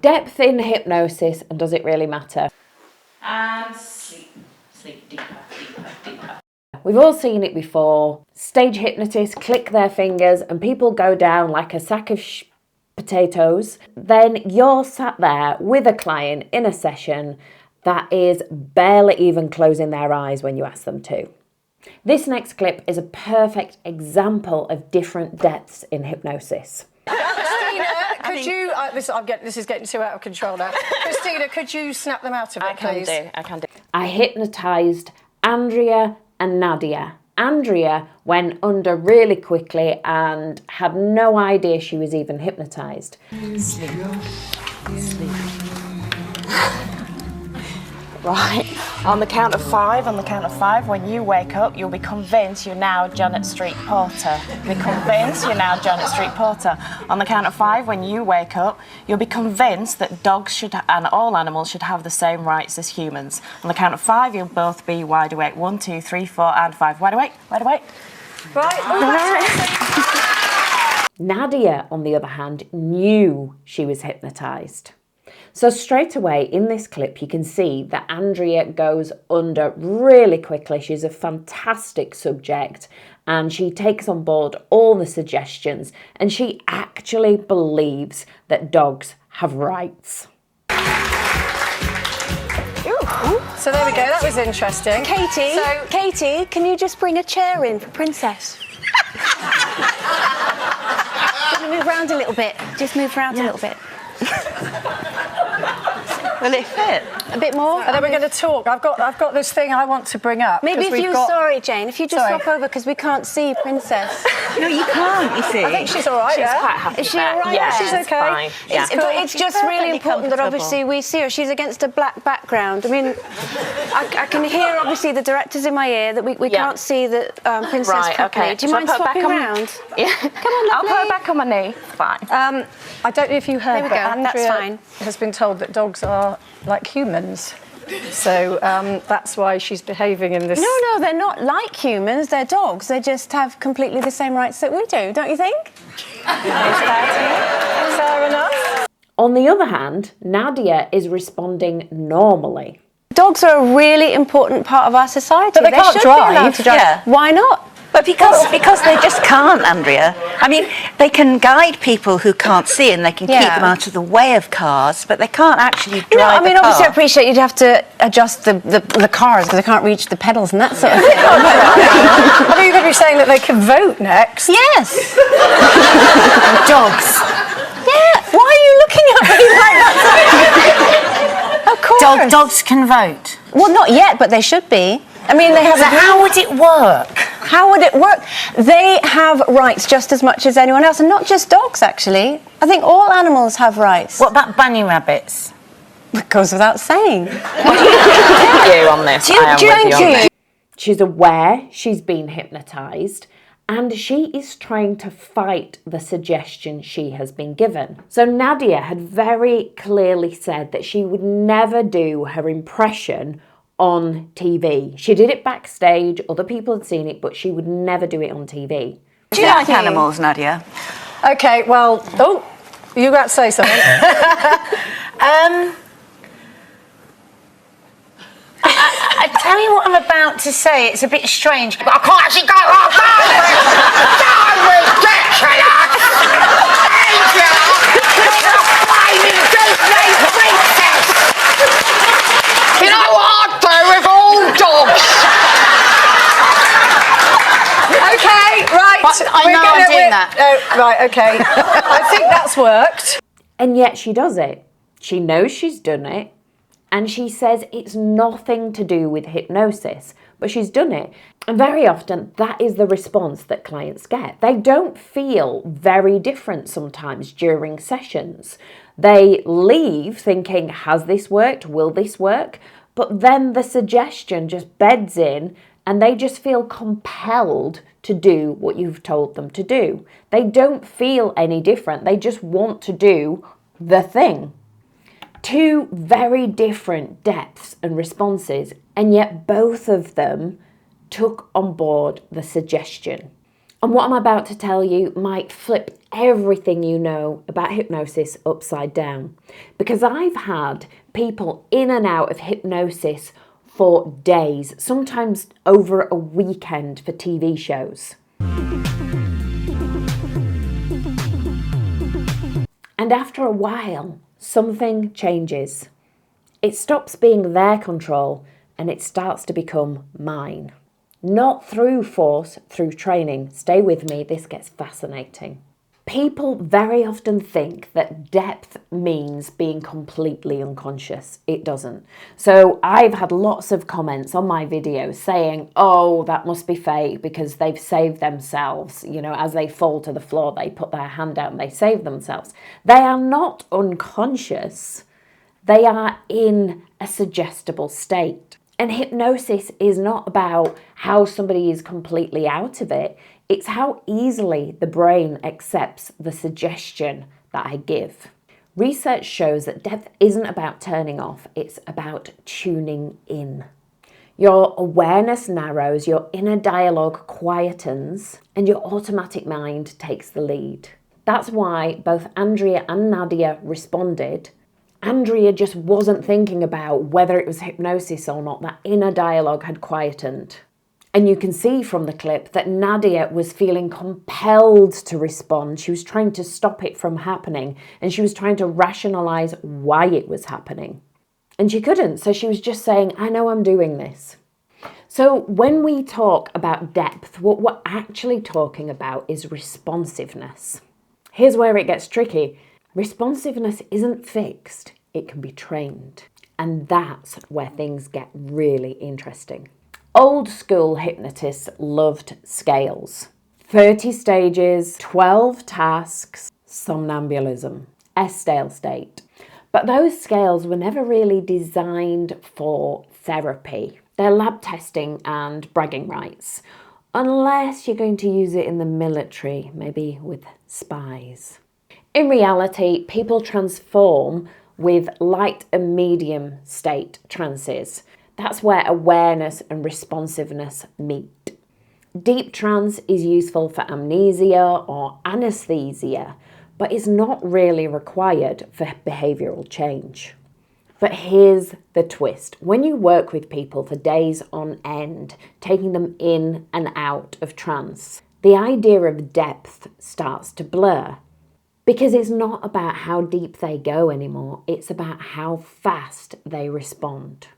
Depth in hypnosis, and does it really matter? And sleep. Sleep deeper, deeper, deeper. We've all seen it before. Stage hypnotists click their fingers and people go down like a sack of potatoes. Then you're sat there with a client in a session that is barely even closing their eyes when you ask them to. This next clip is a perfect example of different depths in hypnosis. Christina, could you... this is getting too out of control now. Christina, could you snap them out of it, please? I can do. I hypnotised Andrea and Nadia. Andrea went under really quickly and had no idea she was even hypnotised. Sleep. Sleep. Right, on the count of five, when you wake up, you'll be convinced you're now Janet Street Porter. Be convinced you're now Janet Street Porter. On the count of five, when you wake up, you'll be convinced that dogs and all animals should have the same rights as humans. On the count of five, you'll both be wide awake. 1, 2, 3, 4, and 5. Wide awake, wide awake. Right. Nadia, on the other hand, knew she was hypnotised. So straight away in this clip, you can see that Andrea goes under really quickly. She's a fantastic subject and she takes on board all the suggestions and she actually believes that dogs have rights. So there we go, that was interesting. Katie, can you just bring a chair in for Princess? Move around a little bit. Just move around a little bit. Will it fit? A bit more? And then we're going to talk. I've got this thing I want to bring up. Maybe sorry, Jane, if you just swap over because we can't see Princess. No, you can't, you see. I think she's all right, She's quite happy. Is she all right? Yeah, she's okay. Fine. Yeah. It's just really important that obviously we see her. She's against a black background. I mean, I can hear obviously the directors in my ear that we can't see the Princess properly. Okay. Do you mind swapping around? Yeah. Come on, I'll put her back on my knee. Fine. I don't know if you heard, There we but go, Andrea that's fine. has been told that dogs are like humans. So that's why she's behaving in this... No, they're not like humans, they're dogs. They just have completely the same rights that we do, don't you think? Fair enough. On the other hand, Nadia is responding normally. Dogs are a really important part of our society. But they can't should drive. Be allowed to drive. Yeah. Why not? But because they just can't, Andrea. I mean, they can guide people who can't see and they can keep them out of the way of cars, but they can't actually drive No, I mean, a car. obviously I appreciate you'd have to adjust the cars because they can't reach the pedals and that sort of thing. I think you're going to be saying that they can vote next. Yes. Dogs. Yeah. Why are you looking at me like that? Of course. Dogs can vote. Well, not yet, but they should be. I mean, they have... So how would it work? How would it work? They have rights just as much as anyone else, and not just dogs, actually. I think all animals have rights. What about bunny rabbits? It goes without saying. You on this. I am with you on this. She's aware she's been hypnotised and she is trying to fight the suggestion she has been given. So Nadia had very clearly said that she would never do her impression on TV. She did it backstage, other people had seen it, but she would never do it on TV. Do you like animals, Nadia? Okay, well, you got to say something. I tell you what I'm about to say, it's a bit strange, but I can't actually go You know what I'd do with all dogs? Okay, right. I know I'm doing that. Oh, right, okay. I think that's worked. And yet she does it. She knows she's done it. And she says it's nothing to do with hypnosis, but she's done it. And very often that is the response that clients get. They don't feel very different sometimes during sessions. They leave thinking, has this worked? Will this work? But then the suggestion just beds in and they just feel compelled to do what you've told them to do. They don't feel any different. They just want to do the thing. Two very different depths and responses, and yet both of them took on board the suggestion. And what I'm about to tell you might flip everything you know about hypnosis upside down. Because I've had people in and out of hypnosis for days, sometimes over a weekend for TV shows. And after a while, something changes. It stops being their control and it starts to become mine. Not through force, through training. Stay with me, this gets fascinating. People very often think that depth means being completely unconscious. It doesn't. So I've had lots of comments on my videos saying, oh, that must be fake because they've saved themselves. You know, as they fall to the floor, they put their hand out and they save themselves. They are not unconscious. They are in a suggestible state. And hypnosis is not about how somebody is completely out of it. It's how easily the brain accepts the suggestion that I give. Research shows that depth isn't about turning off, it's about tuning in. Your awareness narrows, your inner dialogue quietens, and your automatic mind takes the lead. That's why both Andrea and Nadia responded. Andrea just wasn't thinking about whether it was hypnosis or not. That inner dialogue had quietened. And you can see from the clip that Nadia was feeling compelled to respond. She was trying to stop it from happening and she was trying to rationalize why it was happening. And she couldn't, so she was just saying, I know I'm doing this. So when we talk about depth, what we're actually talking about is responsiveness. Here's where it gets tricky. Responsiveness isn't fixed, it can be trained. And that's where things get really interesting. Old school hypnotists loved scales. 30 stages, 12 tasks, somnambulism, Estale state. But those scales were never really designed for therapy. They're lab testing and bragging rights. Unless you're going to use it in the military, maybe with spies. In reality, people transform with light and medium state trances. That's where awareness and responsiveness meet. Deep trance is useful for amnesia or anesthesia, but is not really required for behavioural change. But here's the twist. When you work with people for days on end, taking them in and out of trance, the idea of depth starts to blur. Because it's not about how deep they go anymore, it's about how fast they respond.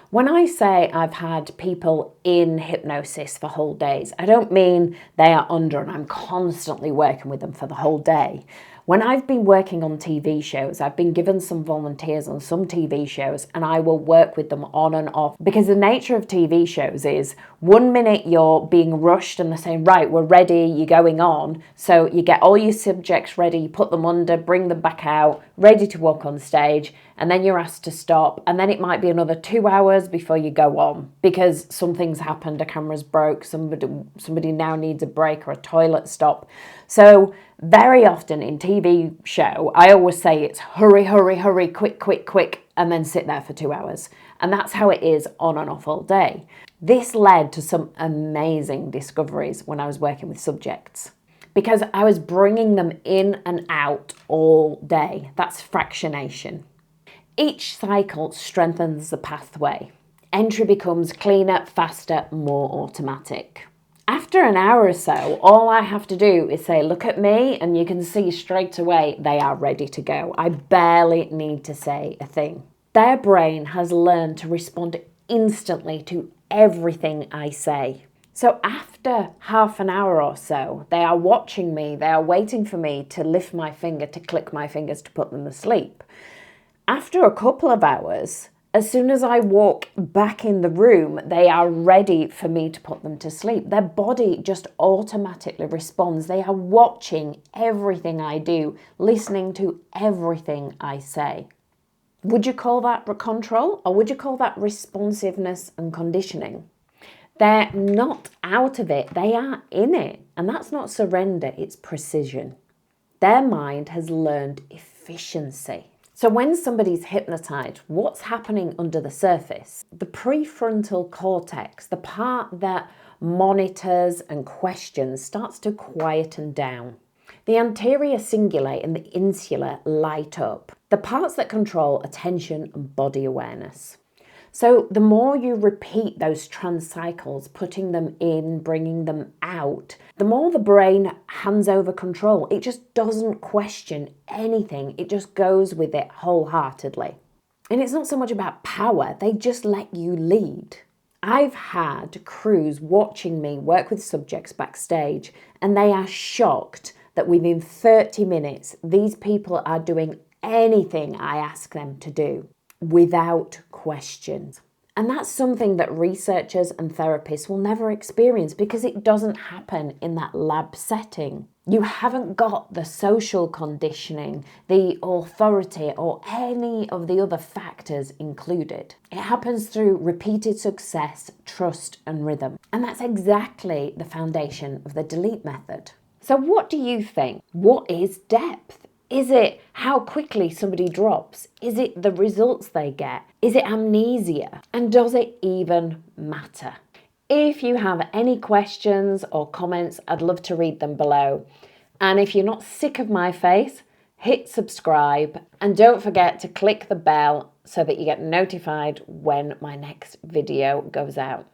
When I say I've had people in hypnosis for whole days, I don't mean they are under and I'm constantly working with them for the whole day. When I've been working on TV shows, I've been given some volunteers on some TV shows and I will work with them on and off, because the nature of TV shows is 1 minute you're being rushed and they're saying, right, we're ready, you're going on. So you get all your subjects ready, you put them under, bring them back out, ready to walk on stage, and then you're asked to stop. And then it might be another 2 hours before you go on because something's happened, a camera's broke, somebody now needs a break or a toilet stop. So very often in TV show, I always say it's hurry, hurry, hurry, quick, quick, quick, and then sit there for 2 hours. And that's how it is on and off all day. This led to some amazing discoveries when I was working with subjects, because I was bringing them in and out all day. That's fractionation. Each cycle strengthens the pathway. Entry becomes cleaner, faster, more automatic. After an hour or so, all I have to do is say, look at me, and you can see straight away they are ready to go. I barely need to say a thing. Their brain has learned to respond instantly to everything I say. So after half an hour or so, they are watching me, they are waiting for me to lift my finger, to click my fingers to put them to sleep. After a couple of hours, as soon as I walk back in the room, they are ready for me to put them to sleep. Their body just automatically responds. They are watching everything I do, listening to everything I say. Would you call that control, or would you call that responsiveness and conditioning? They're not out of it, they are in it. And that's not surrender, it's precision. Their mind has learned efficiency. So when somebody's hypnotized, what's happening under the surface? The prefrontal cortex, the part that monitors and questions, starts to quieten down. The anterior cingulate and the insula light up, the parts that control attention and body awareness. So the more you repeat those trance cycles, putting them in, bringing them out, the more the brain hands over control. It just doesn't question anything. It just goes with it wholeheartedly. And it's not so much about power. They just let you lead. I've had crews watching me work with subjects backstage, and they are shocked that within 30 minutes, these people are doing anything I ask them to do without questions. And that's something that researchers and therapists will never experience because it doesn't happen in that lab setting. You haven't got the social conditioning, the authority, or any of the other factors included. It happens through repeated success, trust, and rhythm. And that's exactly the foundation of the delete method. So what do you think? What is depth? Is it how quickly somebody drops? Is it the results they get? Is it amnesia? And does it even matter? If you have any questions or comments, I'd love to read them below. And if you're not sick of my face, hit subscribe and don't forget to click the bell so that you get notified when my next video goes out.